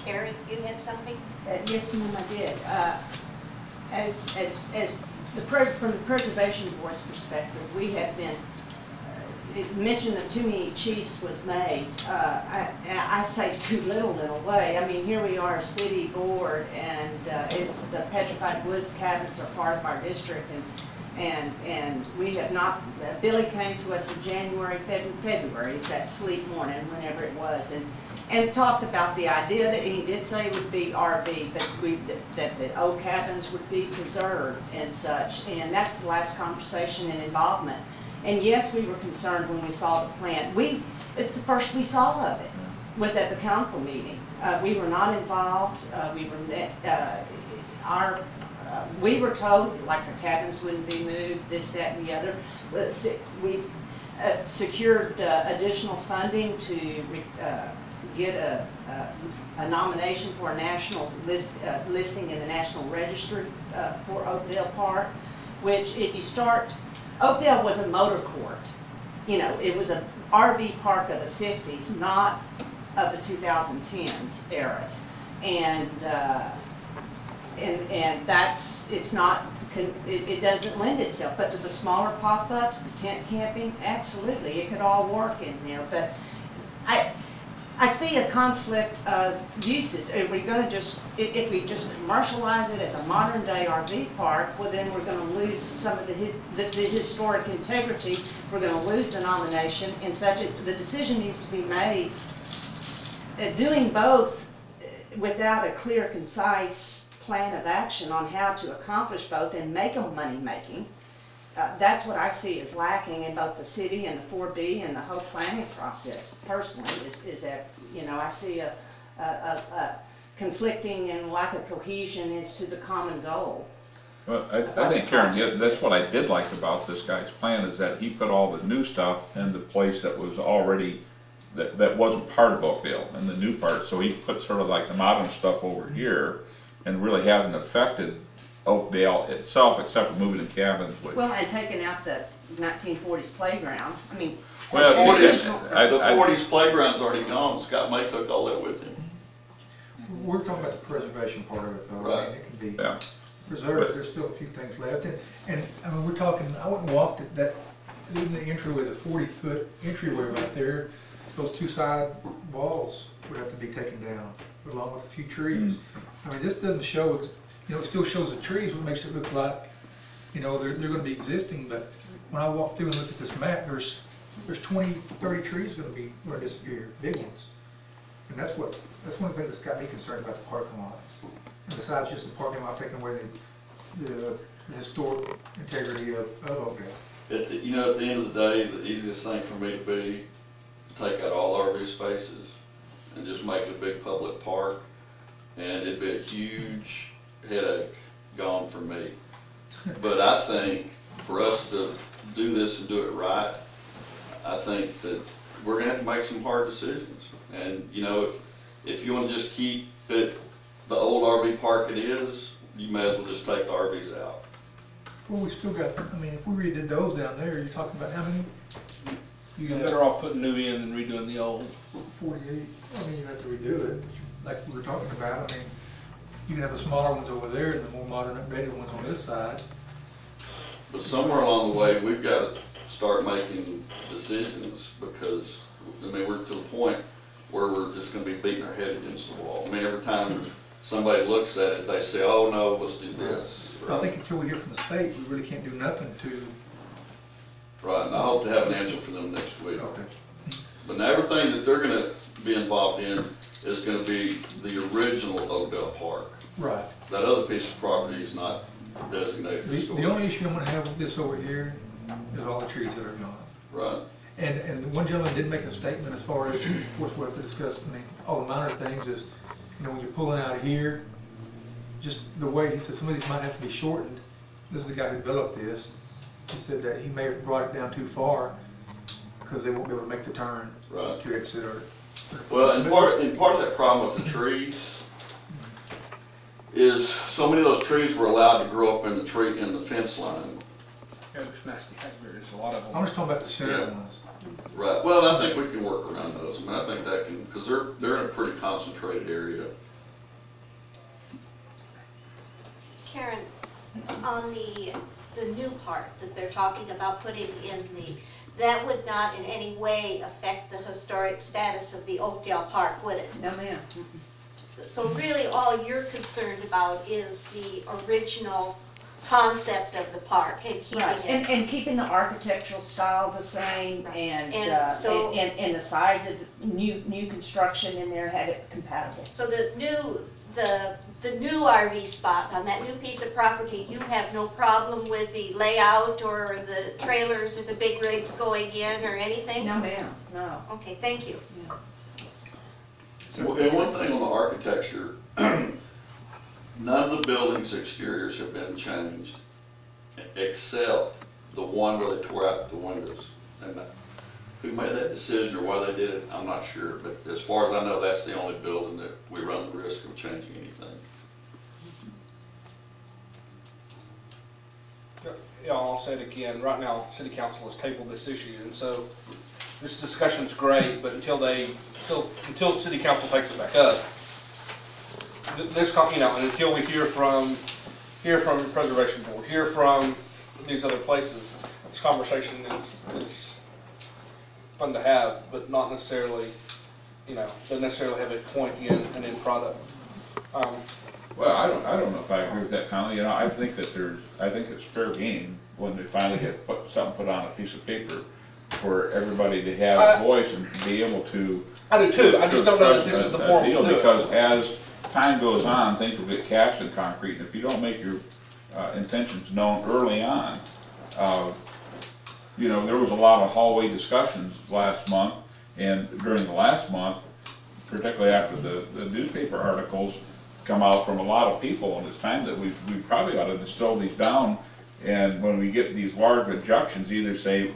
Terry, you had something? Yes, ma'am, I did. From the Preservation Board's perspective, we have been, mention of too many chiefs was made. I say too little in a way. I mean, here we are, a city board, and it's the petrified wood cabins are part of our district, and we have not, Billy came to us in January, February, that sleep morning, whenever it was, and talked about the idea that he did say it would be RV, but that the old cabins would be preserved and such, and that's the last conversation and involvement. And yes, we were concerned when we saw the plan. It's the first we saw of it, was at the council meeting. We were not involved. We were told like the cabins wouldn't be moved, this, that, and the other. We secured additional funding to get a nomination for a national listing in the National Register for Oakdale Park, which if you start, Oakdale was a motor court. You know, it was an RV park of the 50s, not of the 2010s eras. And that's, it's not, it doesn't lend itself. But to the smaller pop-ups, the tent camping, absolutely, it could all work in there. But I see a conflict of uses. Are we going to just, if we just commercialize it as a modern day RV park, well then we're going to lose some of the historic integrity. We're going to lose the nomination, and the decision needs to be made. Doing both without a clear, concise plan of action on how to accomplish both and make them money-making. That's what I see as lacking in both the city and the 4B and the whole planning process. Personally, is that, you know, I see a conflicting and lack of cohesion as to the common goal. Well, I think, Karen, that's what I did like about this guy's plan, is that he put all the new stuff in the place that was already that wasn't part of Oakdale, and the new part. So he put sort of like the modern stuff over here, and really hasn't affected Oakdale itself, except for moving the cabins. Well, and taking out the 1940s playground. I mean, well, the 40s playground's already gone. Scott May took all that with him. We're talking about the preservation part of it, though. Right. I mean, it can be Yeah. preserved. There's still a few things left, and I mean, we're talking. I went and walked at that, even the entryway, the 40-foot entryway right there. Those two side walls would have to be taken down, along with a few trees. I mean, this doesn't show. You know, it still shows the trees, what makes it look like, you know, they're going to be existing. But when I walk through and look at this map, there's 20, 30 trees going to disappear, big ones. And that's one of the things that's got me concerned about the parking lot. And besides just the parking lot taking away the historic integrity of Oakdale. You know, at the end of the day, the easiest thing for me to be to take out all RV spaces and just make it a big public park, and it'd be a huge headache gone for me. But I think for us to do this and do it right, I think that we're going to have to make some hard decisions. And you know, if you want to just keep it the old RV park it is, you may as well just take the RVs out. Well, we still got, I mean, if we redid those down there, you're talking about how many? You're better off putting new in than redoing the old. 48. I mean, you have to redo it, like we were talking about. I mean, you can have the smaller ones over there and the more modern updated ones on this side. But somewhere along the way, we've got to start making decisions, because I mean, we're to the point where we're just going to be beating our head against the wall. I mean, every time somebody looks at it, they say, "Oh no, let's do this." I think until we hear from the state, we really can't do nothing to. Right, and I hope to have an answer for them next week. Okay. But now everything that they're going to be involved in is going to be the original Oakdale Park. Right. That other piece of property is not designated. The only issue I'm going to have with this over here is all the trees that are gone. Right. And one gentleman did make a statement as far as, of course, we'll have to discuss, I mean, all the minor things is, you know, when you're pulling out here, just the way, he said some of these might have to be shortened. This is the guy who developed this. He said that he may have brought it down too far because they won't be able to make the turn to exit. Well, and part of that problem with the trees is so many of those trees were allowed to grow up in the fence line. Yeah, there's nasty hackberries, a lot of them. I'm just talking about the center ones. Right. Well, I think we can work around those. I mean, I think that can, because they're in a pretty concentrated area Karen, on the new part that they're talking about putting in that would not in any way affect the historic status of the Oakdale Park, would it? No, ma'am. So really all you're concerned about is the original concept of the park and keeping Right, it. and keeping the architectural style the same, and And the size of new construction in there, have it compatible. So the new RV spot on that new piece of property, you have no problem with the layout or the trailers or the big rigs going in or anything? No, ma'am, no. Okay, thank you. Yeah. And one thing on the architecture, none of the buildings' exteriors have been changed, except the one where they tore out the windows. And who made that decision or why they did it, I'm not sure, but as far as I know, that's the only building that we run the risk of changing anything. Yeah, I'll say it again, right now, city council has tabled this issue, and so this discussion's great, but until city council takes it back up, and until we hear from the preservation board, hear from these other places, this conversation is fun to have, but not necessarily, doesn't necessarily have a point in an end product. Well, I don't know if I agree with that, Conley. I think that I think it's fair game when they finally get something put on a piece of paper for everybody to have a voice and be able to. I do too. I just don't know if this is the form to do it. Because as time goes on, things will get cast in concrete, and if you don't make your intentions known early on, there was a lot of hallway discussions last month, and during the last month, particularly after the newspaper articles come out from a lot of people, and it's time that we probably ought to distill these down, and when we get these large objections, either say,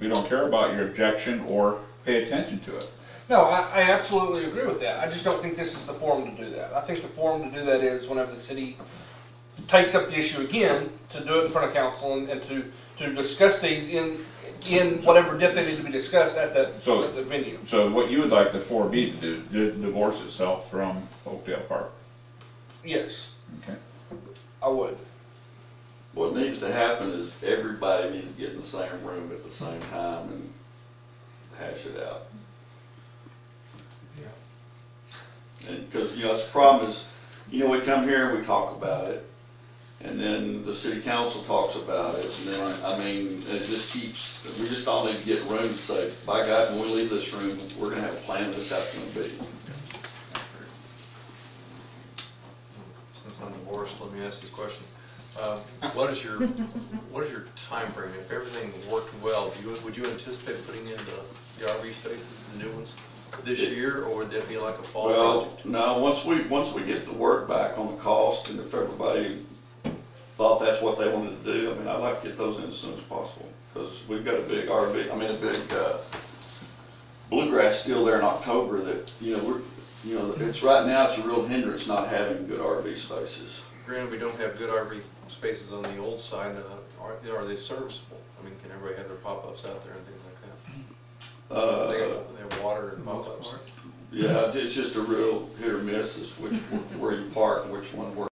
we don't care about your objection, or pay attention to it. No, I absolutely agree with that. I just don't think this is the forum to do that. I think the forum to do that is whenever the city takes up the issue again, to do it in front of council and to discuss these in whatever depth they need to be discussed at the venue. So what you would like the 4B to do, divorce itself from Oakdale Park? Yes. Okay. I would. What needs to happen is everybody needs to get in the same room at the same time and hash it out. Yeah. And because, that's the problem is, we come here and we talk about it, and then the city council talks about it, and then, it just keeps, we just all need to get room to say, by God, when we leave this room, we're gonna have a plan of this how it's gonna be. Since I'm divorced, let me ask this question. What is your time frame? If everything worked well, would you anticipate putting in the RV spaces, the new ones, this year, or would that be like a fall project? No, once we get the word back on the cost, and if everybody thought that's what they wanted to do, I'd like to get those in as soon as possible, because we've got a big RV, a big bluegrass still there in October that, it's right now, it's a real hindrance not having good RV spaces. Granted, we don't have good RV spaces on the old side. Are they serviceable? Can everybody have their pop-ups out there and things like that? They have water and pop-ups. Yeah, it's just a real hit or miss as where you park and which one works.